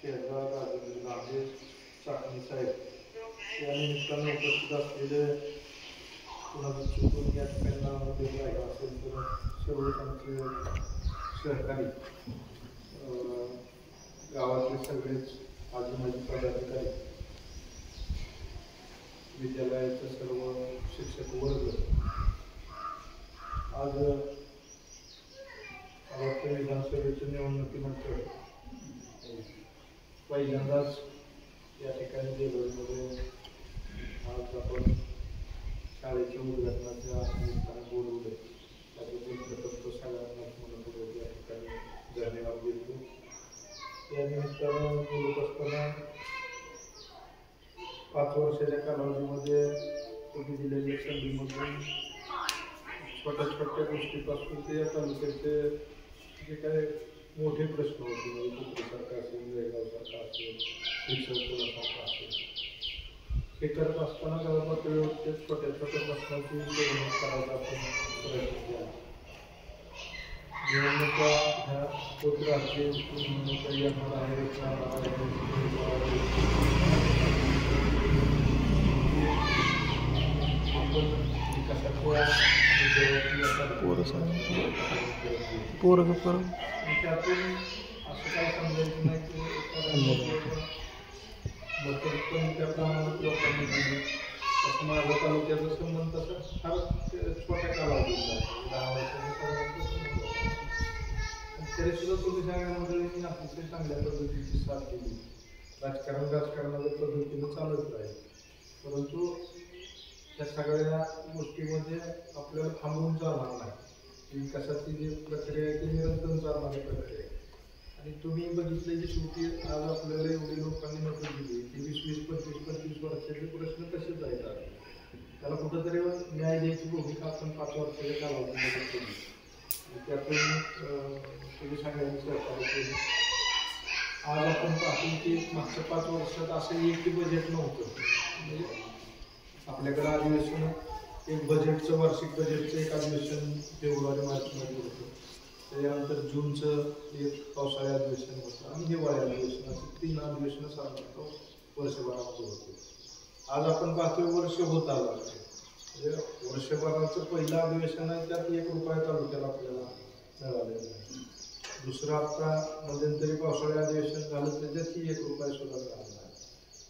शेजार राजे चाकणी साहेब या निमित्तानं उपस्थित असलेले कुणाचं चुकून या ठिकाणी नाव दिलं आहे असेल तर सर्व त्यांचे सहकारी गावातले सगळेच आजी माजी पदाधिकारी विद्यालयाचे सर्व शिक्षक वर्ग आज विधानसभेच्या निवडणुकीनंतर पहिल्यांदाच या ठिकाणी देवळीमध्ये आज आपण शाळेच्या उद्घाटनाच्या निमित्तानं बोलवले त्याबद्दल प्रथम तो सगळ्यांनाच मनपूर्वक या ठिकाणी धन्यवाद देतो. या निमित्तानं बोलत असताना 5 वर्षाच्या कालावधीमध्ये तुम्ही दिलेल्या संधीमधून छोट्या छोट्या गोष्टीपासून ते या तालुक्याचे जे काही मोठे प्रश्न होते म्हणजे कोकणसारखा असेल जळगावसारखा असेल शिक्षणसारखा असेल हे करत असताना गावपातळीवरच्या छोट्या छोट्या प्रश्नांची निवडणूक करायचा आपण प्रयत्न केला. निवडणुका ह्या होत राहतील निवडणुका येणार आहेत आपण विकासाच्या त्यातून असं काय समजायचं नाही की पण त्या प्रमाणात लोकांनी दिली असं माझ्या तालुक्याचा संबंध तसं फार छोट्या कालावधीचा 10 वर्षांनी तरी सुद्धा तुम्ही सगळ्या मंडळींनी अतिशय चांगल्या पद्धतीची साथ केली. राजकारणाच्या पद्धतीनं चालत राहील परंतु त्या सगळ्या गोष्टीमध्ये आपल्याला थांबवून चालणार नाही. विकासाची जी प्रक्रिया आहे ती निरंतर चालणारी प्रक्रिया आहे आणि तुम्ही बघितले की शेवटी आज आपल्याला एवढी लोकांनी मदत दिली की 20-25 वर्षाचे प्रश्न तसेच आहेत. त्याला कुठंतरी न्याय द्यायची भूमिका आपण 5 वर्षाच्या कालावधीमध्ये केली. त्यातून तुम्ही सगळ्यांनी सहकार्य केले. आज आपण पाहतो की मागच्या 5 वर्षात असं एकही बजेट नव्हतं. म्हणजे आपल्याकडे अधिवेशन एक बजेटचं वार्षिक बजेटचं एक अधिवेशन फेब्रुवारी-मार्चमध्ये होतं. त्याच्यानंतर जूनचं एक पावसाळी अधिवेशन होतं आणि हिवाळी अधिवेशन असं 3 अधिवेशनं साधारणतः वर्षभरामध्ये होते. आज आपण पाहतोय वर्ष होत आलं म्हणजे वर्षभराचं पहिलं अधिवेशन आहे त्यात ₹1 तालुक्याला आपल्याला मिळालेलं नाही. दुसरं आता मध्यंतरी पावसाळी अधिवेशन झालं त्याच्यातही ₹1 सुद्धा मिळाला नाही.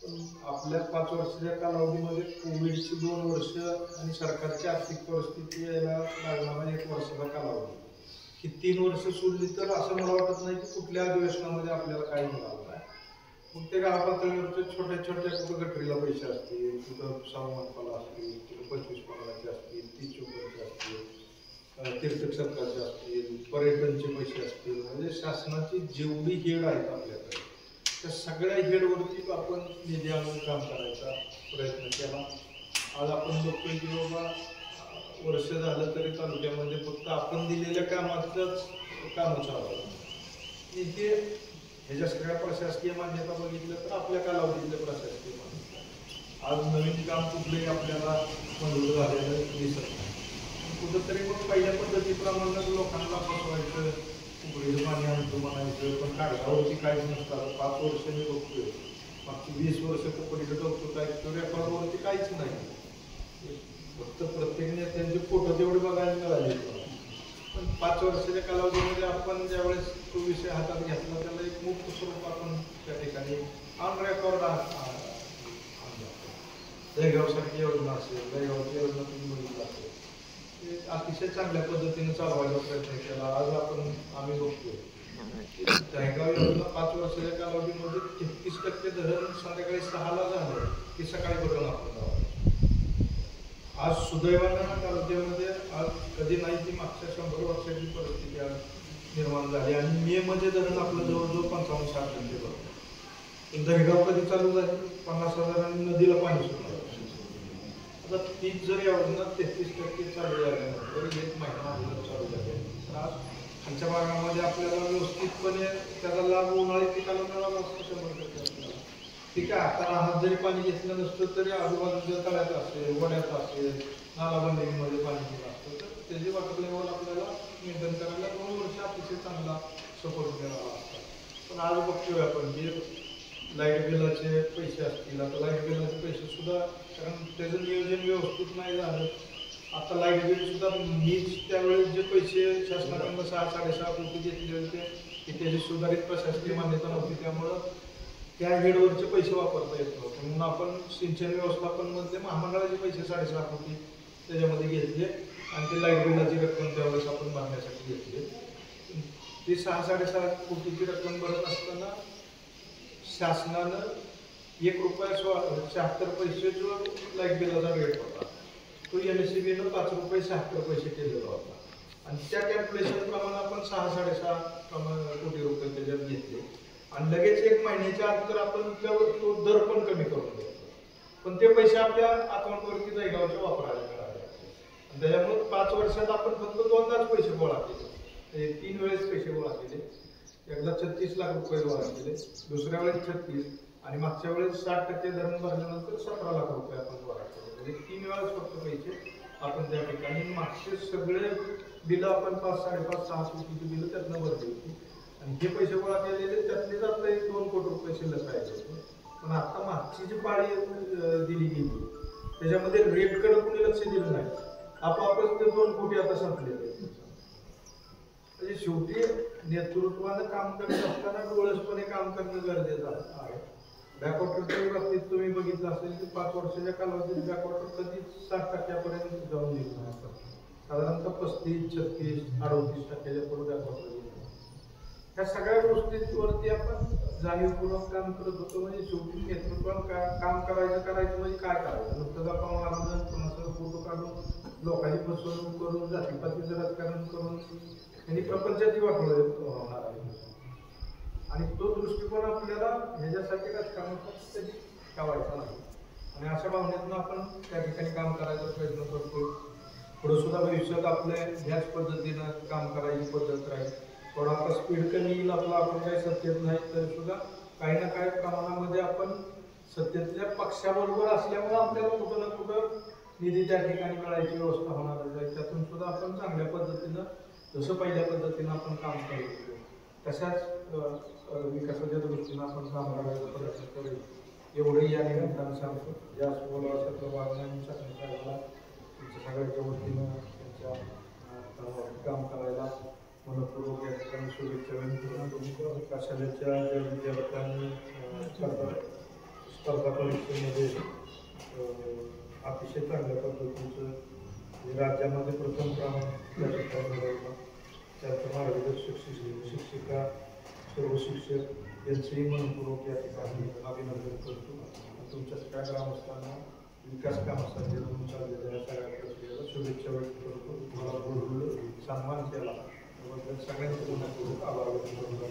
पण आपल्या 5 वर्षाच्या कालावधीमध्ये कोविडची 2 वर्ष आणि सरकारची आर्थिक परिस्थिती यायला लागणारा 1 वर्षाचा कालावधी ही 3 वर्ष सोडली तर असं मला वाटत नाही की कुठल्या अधिवेशनामध्ये आपल्याला काही मिळालं नाही. मग ते गावपातळीवरचे छोट्या छोट्या कुठं गटरीला पैसे असतील, कुठं सावंतपाला असतील, कुठं 25 पगाराचे असतील, 30 चौकाचे असतील, तीर्थक्षेत्राचे असतील, पर्यटनचे पैसे असतील म्हणजे शासनाची जेवढी हेड आहेत आपल्याकडे त्या सगळ्या हेडवरती आपण निधी आणून काम करायचा प्रयत्न केला. आज आपण बघतोय की बाबा वर्ष झालं तरी तालुक्यामध्ये फक्त आपण दिलेल्या कामाचंच कामं चालू आहे. इथे ह्याच्या सगळ्या प्रशासकीय मान्यता बघितलं तर आपल्या कालावधीतल्या प्रशासकीय मान्यता आज नवीन काम कुठलंही आपल्याला मंजूर झालेलं दिसत नाही. कुठंतरी मग पहिल्या पद्धतीप्रमाणे लोकांना फसवायचं उघडीचं पाणी आणतो म्हणायचं पण कागदावरती काहीच नसतं. 5 वर्ष मी बघतोय मागची 20 वर्ष कुकडीचं बघतो काय रेकॉर्डवरती काहीच नाही. फक्त प्रत्येक नेत्यांचे फोटो तेवढे बघायला मिळाले. पण 5 वर्षाच्या कालावधीमध्ये आपण ज्यावेळेस तो विषय हातात घेतला त्याला एक मुक्त स्वरूप आपण त्या ठिकाणी ऑन रेकॉर्ड जळगावसारखी योजना असेल जळगावची योजना तुम्ही बघितलं असेल ते अतिशय चांगल्या पद्धतीने चालवायचा प्रयत्न केला. आज आम्ही बघतोय जळगाव योजना 5 वर्षाच्या कालावधीमध्ये 33% धरण संध्याकाळी 6ला झालं की सकाळी बटन आपण आज सुदैवानं तालुक्यामध्ये आज कधी नाही ती मागच्या 100 वर्षाची परिस्थिती आज निर्माण झाली आणि मे मध्ये धरण आपलं जवळजवळ 55-60% भरतं. पण दहिगाव कधी चालू झाली 50,000 नदीला पाणी सुटलं. आता तीच जर योजना 33% चालू झाल्यानंतर 1 महिना अगोदर चालू झाले तर आज खालच्या भागामध्ये आपल्याला व्यवस्थितपणे त्याचा लाभ उन्हाळी पिकाला मिळाला असतो 100% आपल्याला. ठीक आहे आता राहत जरी पाणी घेतलं नसतं तरी आजूबाजूच्या तळ्यात असेल वड्यात असेल नालाबंदीमध्ये पाणी दिलं असतं तर त्याची वॉटर लेवल आपल्याला मेंटेन करायला 2 वर्ष अतिशय चांगला सपोर्ट मिळाला असता. पण आज बघतोय आपण की लाईट बिलाचे पैसे असतील, आता लाईट बिलाचे पैसे सुद्धा, कारण त्याचं नियोजन व्यवस्थित नाही झालं. आता लाईट बिल सुद्धा मीच त्यावेळेस जे पैसे शासनाकडून 6-6.5 कोटी घेतले होते की त्याची सुधारित प्रशासकीय मान्यता नव्हती, त्यामुळं त्या हेडवरचे पैसे वापरता येत नव्हते. म्हणून आपण सिंचन व्यवस्थापनमध्ये महामंडळाचे पैसे 6.5 कोटी त्याच्यामध्ये घेतले आणि ते लाईट बिलाची रक्कम त्यावेळेस आपण भरण्यासाठी घेतली. ती 6-6.5 कोटीची रक्कम भरत असताना शासनानं ₹1.76 जो लाईट बिलाचा रेट होता तो NSCBनं ₹5.76 केलेला होता आणि त्या कॅल्क्युलेशन प्रमाणे आपण 6-6.5 कोटी रुपये त्याच्यात घेतले आणि लगेच 1 महिन्याच्या आत तर आपण तो दर पण कमी करून देतो, पण ते पैसे आपल्या अकाउंटवरती जायगावच्या वापरायला मिळाले आणि त्याच्यामुळे 5 वर्षात आपण फक्त 2दाच पैसे गोळा केले. 3 वेळेस पैसे गोळा केले. एकदा 36 लाख रुपये गोळा केले, दुसऱ्या वेळेस 36 आणि मागच्या वेळेस 60% धरण भरल्यानंतर 17 लाख रुपये आपण गोळा केले. म्हणजे 3 वेळेस फक्त पैसे आपण त्या ठिकाणी मागचे सगळे बिलं आपण 5-5.5-6 कोटीची बिलं त्यातनं भरली होती आणि हे पैसे गोळा केलेले त्यातले आता 1-2 कोटी रुपये शिल्लक राहिले होते. पण आता मागची जी पाळी दिली गेली त्याच्यामध्ये रेटकडे कुणी लक्ष दिलं नाही, आपोआपच ते 2 कोटी आता संपलेले. म्हणजे शेवटी नेतृत्वानं काम करत असताना डोळसपणे काम करणं गरजेचं आहे. बॅकवॉटरच्या बाबतीत तुम्ही बघितलं असेल की 5 वर्षाच्या कालावधीत बॅकवॉटर कधीच 60% जाऊन गेलं नाही. साधारणतः 35-36-38% पुढे बॅकवॉटर गेलं. ह्या सगळ्या गोष्टींवरती आपण जाणीवपूर्वक काम करत होतो. म्हणजे शेवटी नेतृत्वानं काम करायचं म्हणजे काय करायचं, नुकतंच आपण मानधन कोणाचं फोटो काढून लोकांची फसवणूक करून जातीपातीचं राजकारण करून त्यांनी प्रपंचाची वाटोळी होणार आहे आणि तो दृष्टिकोन आपल्याला ह्याच्यासाठी राजकारणासाठी कधी ठेवायचा नाही आणि अशा भावनेतून आपण त्या ठिकाणी काम करायचा प्रयत्न करतो. पुढे सुद्धा भविष्यात आपल्या ह्याच पद्धतीनं काम करायची पद्धत राहील. थोडा आपला स्पीड कमी येईल आपला, आपण काही सत्तेत नाही तरी सुद्धा काही ना काही प्रमाणामध्ये आपण सत्तेतल्या पक्षाबरोबर असल्यामुळे आपल्याला कुठं ना कुठं निधी त्या ठिकाणी मिळायची व्यवस्था होणारच आहे. त्यातून सुद्धा आपण चांगल्या पद्धतीनं जसं पहिल्या पद्धतीनं आपण काम करतो तशाच विकासाच्या दृष्टीनं आपण काम करायचा प्रयत्न करू एवढंही या निमित्तानं सांगतो. जास्त बोलावं वागण्याने सांगण्याला तुमच्या सगळ्याच्या वतीनं त्यांच्या काम करायला मनपूर्वक या ठिकाणी शुभेच्छा व्यक्त करतो. विकासाच्या ज्या विद्यार्थ्यांनी स्पर्धा परीक्षेमध्ये अतिशय चांगल्या पद्धतीचं राज्यामध्ये प्रथम क्रमांक त्या ठिकाणी मिळवला, त्यांचं मार्गदर्शक शिक्षिका सर्व शिक्षक यांचंही मनपूर्वक या ठिकाणी अभिनंदन करतो. तुमच्या सगळ्या ग्रामस्थांना विकास कामासाठी म्हणून चाललेल्या सगळ्या प्रक्रियेला शुभेच्छा व्यक्त करतो. तुम्हाला बोलवलं, सन्मान केला त्याबद्दल सगळ्यांचे मनपूर्वक आभार व्यक्त करतो.